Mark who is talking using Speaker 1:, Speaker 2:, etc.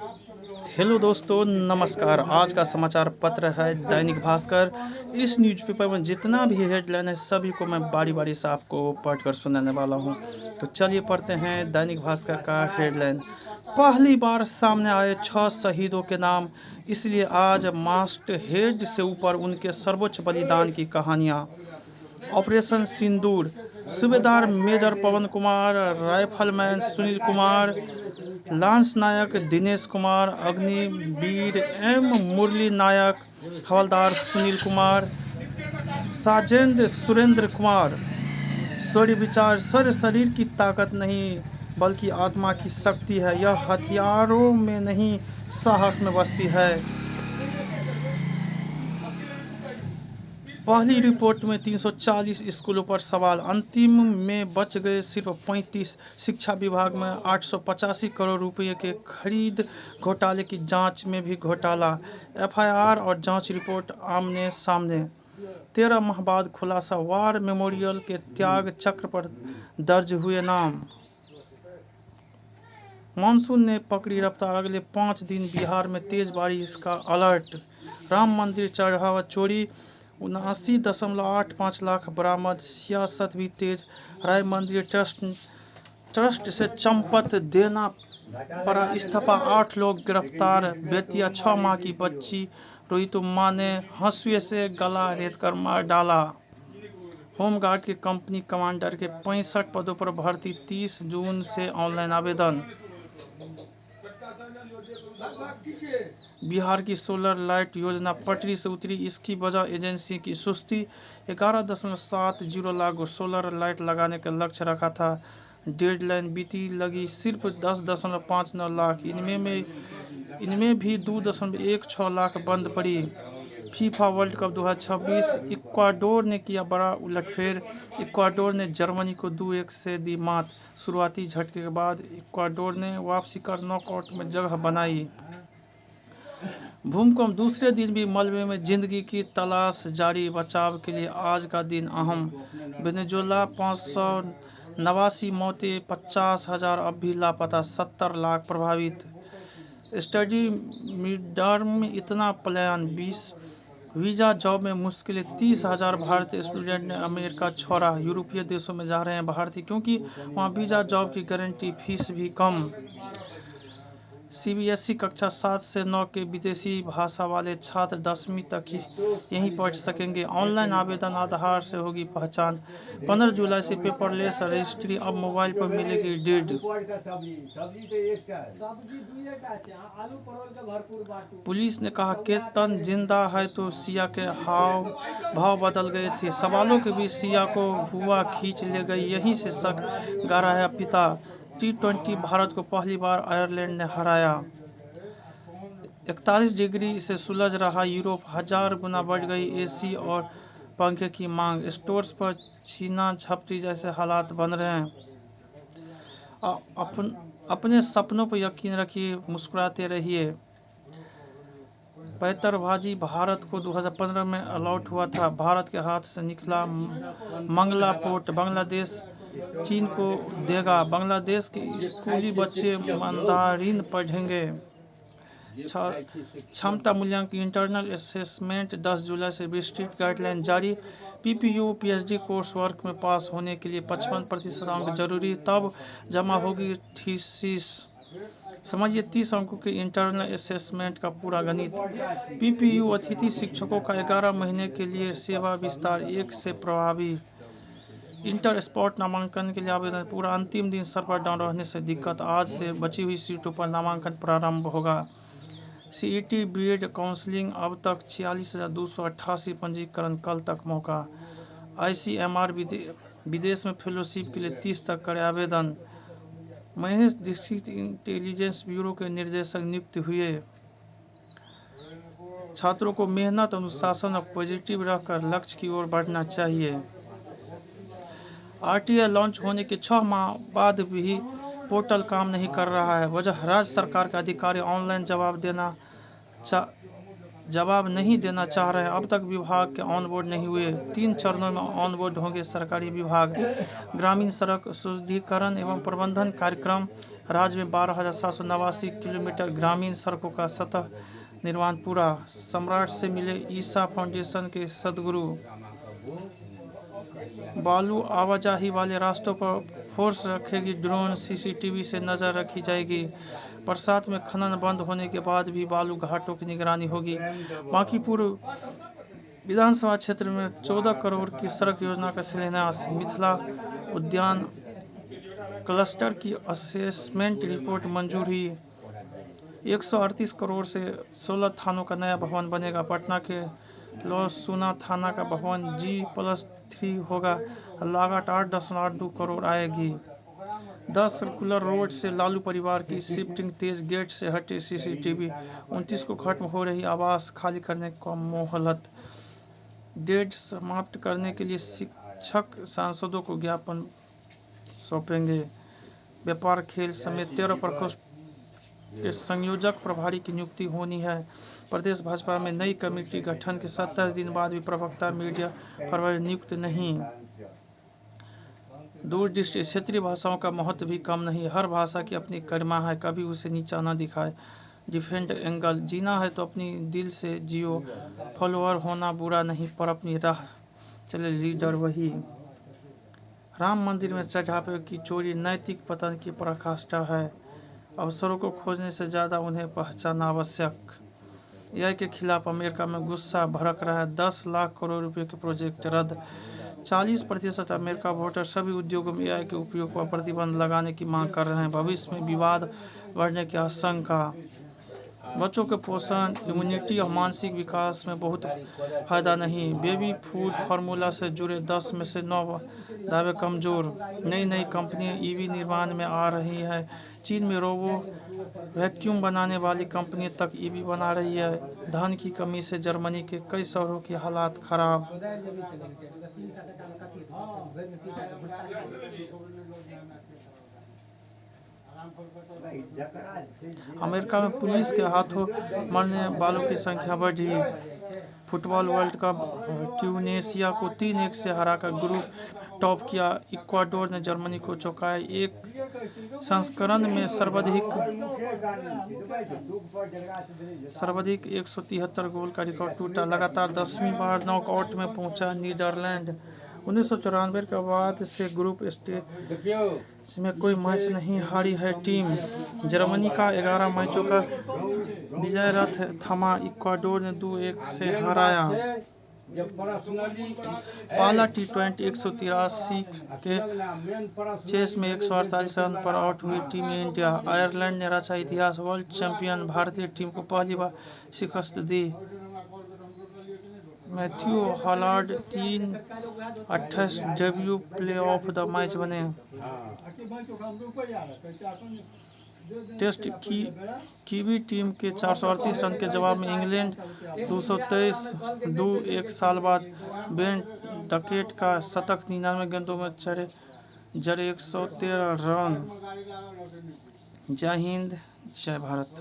Speaker 1: Hello दोस्तों, नमस्कार। आज का समाचार पत्र है दैनिक भास्कर। इस न्यूज़पेपर में जितना भी हेडलाइन है सभी को मैं बारी बारी से आपको पढ़कर सुनाने वाला हूं। तो चलिए पढ़ते हैं दैनिक भास्कर का हेडलाइन। पहली बार सामने आए 6 शहीदों के नाम, इसलिए आज मास्ट हेड से ऊपर उनके सर्वोच्च बलिदान की कहानियाँ। ऑपरेशन सिंदूर, सूबेदार मेजर पवन कुमार, राइफलमैन सुनील कुमार, लांस नायक दिनेश कुमार, अग्निवीर एम मुरली नायक, हवलदार सुनील कुमार, सार्जेंट सुरेंद्र कुमार। शौर्य विचार सर शरीर की ताकत नहीं बल्कि आत्मा की शक्ति है। यह हथियारों में नहीं साहस में बसती है। पहली रिपोर्ट में 340 स्कूलों पर सवाल, अंतिम में बच गए सिर्फ 35। शिक्षा विभाग में 885 करोड़ रुपए के खरीद घोटाले की जांच में भी घोटाला। एफआईआर और जांच रिपोर्ट आमने सामने। 13 माह बाद खुलासा, वार मेमोरियल के त्याग चक्र पर दर्ज हुए नाम। मानसून ने पकड़ी रफ्तार, अगले 5 दिन बिहार में तेज बारिश का अलर्ट। राम मंदिर चढ़ावा चोरी, 79.85 लाख बरामद। सियासत भी तेज, राय मंदिर ट्रस्ट से चंपत देना पड़ा इस्तीफा। 8 लोग गिरफ्तार। बेतिया 6 माह की बच्ची रोई तो मां ने हंसुए से गला रेतकर मार डाला। होमगार्ड के कंपनी कमांडर के 65 पदों पर भर्ती, 30 जून से ऑनलाइन आवेदन। बिहार की सोलर लाइट योजना पटरी से उतरी, इसकी वजह एजेंसी की सुस्ती। 11.70 लाख सोलर लाइट लगाने का लक्ष्य रखा था, डेडलाइन बीती, लगी सिर्फ 10.59 लाख। इनमें भी 2.16 लाख बंद पड़ी। फीफा वर्ल्ड कप 2026, इक्वाडोर ने किया बड़ा उलटफेर। इक्वाडोर ने जर्मनी को 2-1 से दी मात। शुरुआती झटके के बाद इक्वाडोर ने वापसी कर नॉकआउट में जगह बनाई। भूकंप, दूसरे दिन भी मलबे में जिंदगी की तलाश जारी, बचाव के लिए आज का दिन अहम। वेनेजुएला 589 मौतें, 50,000 अब भी लापता, 70 लाख प्रभावित। स्टडी मिडटर्म इतना पलायन, 20 वीजा जॉब में मुश्किलें, 30,000 भारतीय स्टूडेंट ने अमेरिका छोड़ा। यूरोपीय देशों में जा रहे हैं भारतीय क्योंकि वहाँ वीजा जॉब की गारंटी, फीस भी कम। सीबीएसई कक्षा 7 से 9 के विदेशी भाषा वाले छात्र 10वीं तक ही यहीं पढ़ सकेंगे। ऑनलाइन आवेदन, आधार से होगी पहचान। 15 जुलाई से पेपरलेस रजिस्ट्री, अब मोबाइल पर मिलेगी डीड। पुलिस ने कहा केतन जिंदा है तो सिया के हाव भाव बदल गए थे। सवालों के बीच सिया को हुआ खींच ले गई, यहीं से शक गारा है पिता। T20 भारत को पहली बार आयरलैंड ने हराया। 41 डिग्री से सुलझ रहा यूरोप, 1000 गुना बढ़ गई एसी और पंखे की मांग। स्टोर्स पर छीना झपटी जैसे हालात बन रहे हैं। अपने सपनों पर यकीन रखिए, मुस्कुराते रहिए। पैंतरबाजी भारत को 2015 में अलॉट हुआ था, भारत के हाथ से निकला मंगला पोर्ट। बांग्लादेश चीन को देगा, बांग्लादेश के स्कूली बच्चे मंदारिन पढ़ेंगे। क्षमता मूल्यांकन इंटरनल असेसमेंट 10 जुलाई से विस्तृत गाइडलाइन जारी। पीपीयू पीएचडी कोर्स वर्क में पास होने के लिए 55% अंक जरूरी, तब जमा होगी थीसिस। समझिए 30 अंकों के इंटरनल असेसमेंट का पूरा गणित। पीपीयू अतिथि शिक्षकों का 11 महीने के लिए सेवा विस्तार 1 से प्रभावी। इंटर स्पॉट नामांकन के लिए आवेदन पूरा, अंतिम दिन सर्वर डाउन रहने से दिक्कत। आज से बची हुई सीटों पर नामांकन प्रारंभ होगा। सीईटी बीएड काउंसलिंग, अब तक 46,288 पंजीकरण, कल तक मौका। आईसीएमआर विदेश में फेलोशिप के लिए 30 तक करे आवेदन। महेश दीक्षित इंटेलिजेंस ब्यूरो के निर्देशक नियुक्त हुए। छात्रों को मेहनत, अनुशासन और पॉजिटिव रहकर लक्ष्य की ओर बढ़ना चाहिए। आरटीआई लॉन्च होने के 6 माह बाद भी पोर्टल काम नहीं कर रहा है। वजह, राज्य सरकार के अधिकारी ऑनलाइन जवाब नहीं देना चाह रहे हैं। अब तक विभाग के ऑनबोर्ड नहीं हुए। 3 चरणों में ऑनबोर्ड होंगे सरकारी विभाग। ग्रामीण सड़क सुदृढ़ीकरण एवं प्रबंधन कार्यक्रम, राज्य में 12,789 किलोमीटर ग्रामीण सड़कों का सतह निर्माण पूरा। सम्राट से मिले ईसा फाउंडेशन के सदगुरु। बालू आवाजाही वाले रास्तों पर फोर्स रखेगी ड्रोन, सीसीटीवी से नजर रखी जाएगी। बरसात में खनन बंद होने के बाद भी बालू घाटों की निगरानी होगी। बांकीपुर विधानसभा क्षेत्र में 14 करोड़ की सड़क योजना का शिलान्यास। मिथिला उद्यान क्लस्टर की असेसमेंट रिपोर्ट मंजूर हुई। 138 करोड़ से 16 थानों का नया भवन बनेगा। पटना के लोसूना थाना का भवन G+3 होगा। लागत 8.2 करोड़ आएगी। 10 सर्कुलर रोड से लालू परिवार की शिफ्टिंग तेज, गेट से हटे सीसीटीवी। 29 को खत्म हो रही आवास खाली करने को मोहलत। डेट समाप्त करने के लिए शिक्षक सांसदों को ज्ञापन सौंपेंगे। व्यापार खेल समेत 13 प्रकोष्ठ के संयोजक प्रभारी की नियुक्ति होनी है। प्रदेश भाजपा में नई कमेटी गठन के 27 दिन बाद भी प्रवक्ता मीडिया प्रभारी नियुक्त नहीं। दूरदृष्टि क्षेत्रीय भाषाओं का महत्व भी कम नहीं। हर भाषा की अपनी गरिमा है, कभी उसे नीचा न दिखाए। डिफेंड एंगल, जीना है तो अपनी दिल से जियो। फॉलोअर होना बुरा नहीं, पर अपनी राह चले लीडर वही। राम मंदिर में चढ़ावे की चोरी नैतिक पतन की पराकाष्ठा है। अवसरों को खोजने से ज़्यादा उन्हें पहचानना आवश्यक। AI के खिलाफ अमेरिका में गुस्सा भड़क रहा है। 10 लाख करोड़ रुपए के प्रोजेक्ट रद्द। 40% अमेरिका वोटर सभी उद्योगों में AI के उपयोग पर प्रतिबंध लगाने की मांग कर रहे हैं। भविष्य में विवाद बढ़ने की आशंका। बच्चों के पोषण, इम्यूनिटी और मानसिक विकास में बहुत फायदा नहीं। बेबी फूड फार्मूला से जुड़े 10 में से 9 दावे कमजोर। नई कंपनियां EV निर्माण में आ रही है। चीन में रोबो वैक्यूम बनाने वाली कंपनी तक EV बना रही है। धन की कमी से जर्मनी के कई शहरों की हालात खराब। अमेरिका में पुलिस के हाथों मरने वालों की संख्या बढ़ी। फुटबॉल वर्ल्ड कप, ट्यूनीशिया को 3-1 से हराकर ग्रुप टॉप किया। इक्वाडोर ने जर्मनी को चौंकाया। एक संस्करण में सर्वाधिक 173 गोल का रिकॉर्ड टूटा। लगातार 10वीं बार नॉकआउट में पहुंचा नीदरलैंड। 1994 के बाद से ग्रुप स्टेज में कोई मैच नहीं हारी है टीम। जर्मनी का 11 मैचों का विजय रथ थमा। इक्वाडोर ने 2-1 से हराया। पहला T20 183 के चेस में 148 रन पर आउट हुई टीम इंडिया। आयरलैंड ने रचा इतिहास। वर्ल्ड चैंपियन भारतीय टीम को पहली बार शिकस्त दी। Matthew Holland 3-28 debut player of the match बने। टेस्ट कीवी टीम के 438 रन के जवाब में इंग्लैंड 223। 1 साल बाद बेन डकेट का शतक 99 गेंदों में जड़े 113 रन। जय हिंद, जय भारत।